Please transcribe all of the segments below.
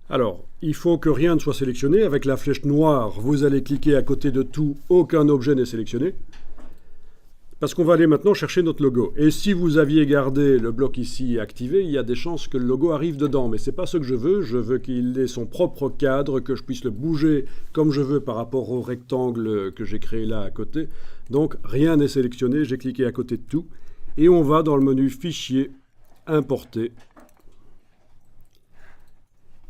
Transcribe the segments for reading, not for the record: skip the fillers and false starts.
Alors, il faut que rien ne soit sélectionné. Avec la flèche noire, vous allez cliquer à côté de tout, aucun objet n'est sélectionné. Parce qu'on va aller maintenant chercher notre logo. Et si vous aviez gardé le bloc ici activé, il y a des chances que le logo arrive dedans. Mais ce n'est pas ce que je veux. Je veux qu'il ait son propre cadre, que je puisse le bouger comme je veux par rapport au rectangle que j'ai créé là à côté. Donc rien n'est sélectionné. J'ai cliqué à côté de tout. Et on va dans le menu Fichier, Importer.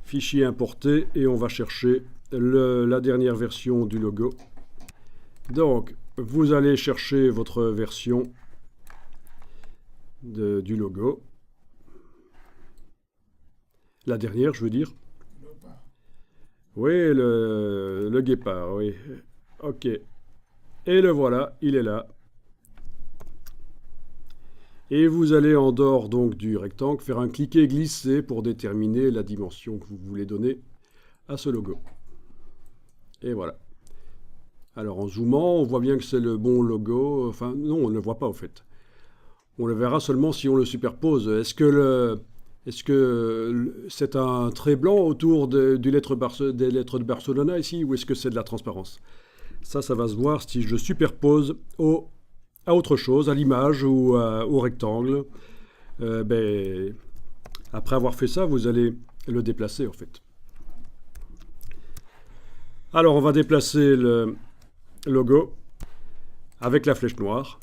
Fichier importé. Et on va chercher la dernière version du logo. Donc, vous allez chercher votre version du logo. La dernière, je veux dire. Oui, le guépard, oui. OK. Et le voilà, il est là. Et vous allez en dehors donc du rectangle faire un cliquer-glisser pour déterminer la dimension que vous voulez donner à ce logo. Et voilà. Alors en zoomant, on voit bien que c'est le bon logo. Enfin, non, on ne le voit pas en fait. On le verra seulement si on le superpose. Est-ce que c'est un trait blanc autour des lettres de Barcelona ici, ou est-ce que c'est de la transparence? Ça va se voir si je superpose à autre chose, à l'image ou au rectangle. Après avoir fait ça, vous allez le déplacer en fait. Alors on va déplacer le logo avec la flèche noire.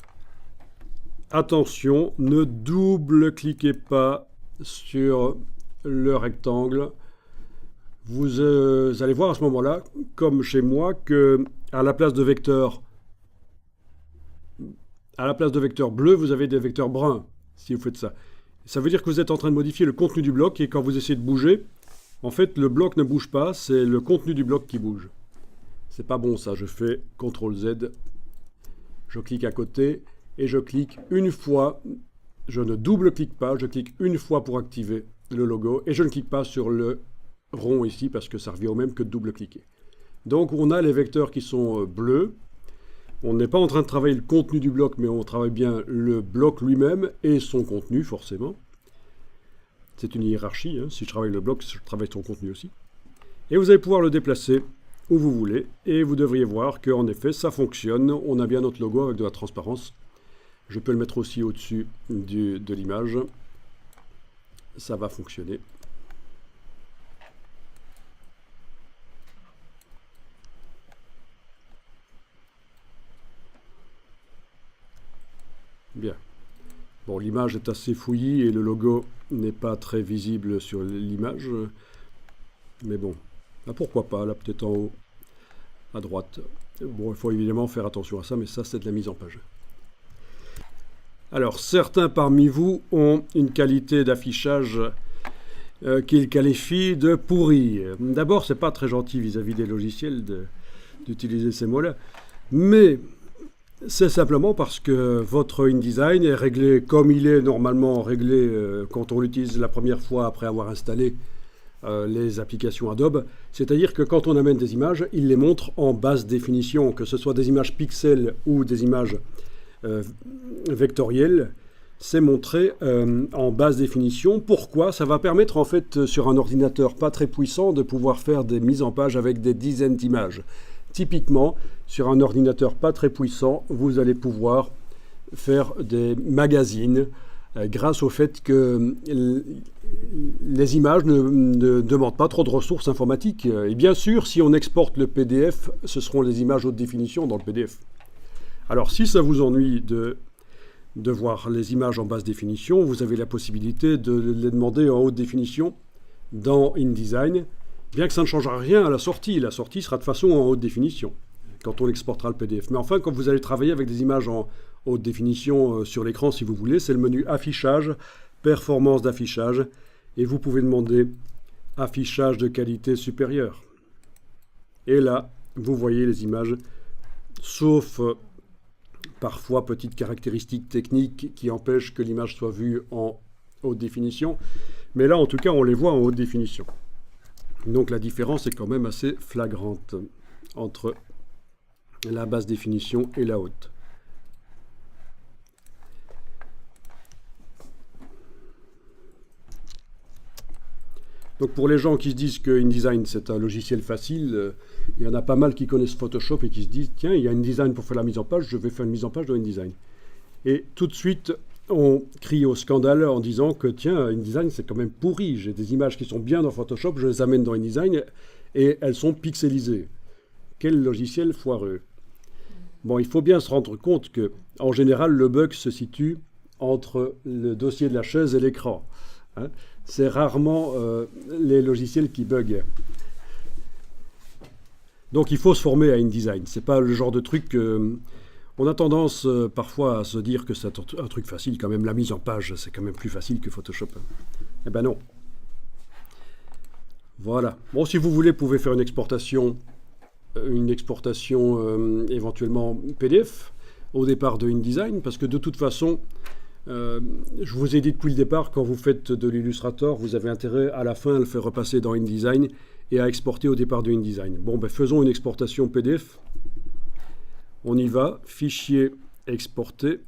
Attention, ne double-cliquez pas sur le rectangle. Vous allez voir à ce moment-là, comme chez moi, que à la place de vecteurs bleus, vous avez des vecteurs bruns, si vous faites ça. Ça veut dire que vous êtes en train de modifier le contenu du bloc, et quand vous essayez de bouger, en fait, le bloc ne bouge pas, c'est le contenu du bloc qui bouge. C'est pas bon ça, je fais CTRL-Z, je clique à côté, et je clique une fois, je ne double-clique pas, je clique une fois pour activer le logo, et je ne clique pas sur le rond ici, parce que ça revient au même que de double-cliquer. Donc on a les vecteurs qui sont bleus. On n'est pas en train de travailler le contenu du bloc, mais on travaille bien le bloc lui-même et son contenu, forcément. C'est une hiérarchie, hein. Si je travaille le bloc, je travaille son contenu aussi. Et vous allez pouvoir le déplacer où vous voulez, et vous devriez voir qu'en effet, ça fonctionne. On a bien notre logo avec de la transparence. Je peux le mettre aussi au-dessus de l'image. Ça va fonctionner. Bien. Bon, l'image est assez fouillie et le logo n'est pas très visible sur l'image. Mais bon, là, pourquoi pas, là peut-être en haut, à droite. Bon, il faut évidemment faire attention à ça, mais ça c'est de la mise en page. Alors, certains parmi vous ont une qualité d'affichage qu'ils qualifient de pourrie. D'abord, c'est pas très gentil vis-à-vis des logiciels d'utiliser ces mots-là, mais c'est simplement parce que votre InDesign est réglé comme il est normalement réglé quand on l'utilise la première fois après avoir installé les applications Adobe. C'est-à-dire que quand on amène des images, il les montre en basse définition, que ce soit des images pixels ou des images vectorielles. C'est montré en basse définition. Pourquoi? Ça va permettre en fait sur un ordinateur pas très puissant de pouvoir faire des mises en page avec des dizaines d'images. Typiquement, sur un ordinateur pas très puissant, vous allez pouvoir faire des magazines grâce au fait que les images ne demandent pas trop de ressources informatiques. Et bien sûr, si on exporte le PDF, ce seront les images haute définition dans le PDF. Alors, si ça vous ennuie de voir les images en basse définition, vous avez la possibilité de les demander en haute définition dans InDesign. Bien que ça ne changera rien à la sortie sera de façon en haute définition, quand on exportera le PDF. Mais enfin, quand vous allez travailler avec des images en haute définition sur l'écran, si vous voulez, c'est le menu Affichage, Performance d'affichage, et vous pouvez demander Affichage de qualité supérieure. Et là, vous voyez les images, sauf parfois petites caractéristiques techniques qui empêchent que l'image soit vue en haute définition. Mais là, en tout cas, on les voit en haute définition. Donc la différence est quand même assez flagrante entre la basse définition et la haute. Donc pour les gens qui se disent que InDesign c'est un logiciel facile, il y en a pas mal qui connaissent Photoshop et qui se disent tiens, il y a InDesign pour faire la mise en page, je vais faire une mise en page dans InDesign. Et tout de suite, on crie au scandale en disant que tiens, InDesign c'est quand même pourri, j'ai des images qui sont bien dans Photoshop, je les amène dans InDesign et elles sont pixelisées. Quel logiciel foireux. Bon, il faut bien se rendre compte que en général, le bug se situe entre le dossier de la chaise et l'écran. Hein. C'est rarement les logiciels qui bug. Donc il faut se former à InDesign. C'est pas le genre de truc on a tendance parfois à se dire que c'est un truc facile quand même. La mise en page, c'est quand même plus facile que Photoshop. Eh ben non. Voilà. Bon, si vous voulez, vous pouvez faire une exportation éventuellement PDF au départ de InDesign, parce que de toute façon, je vous ai dit depuis le départ, quand vous faites de l'Illustrator, vous avez intérêt à la fin à le faire repasser dans InDesign et à exporter au départ de InDesign. Bon, ben faisons une exportation PDF. On y va, fichier exporter.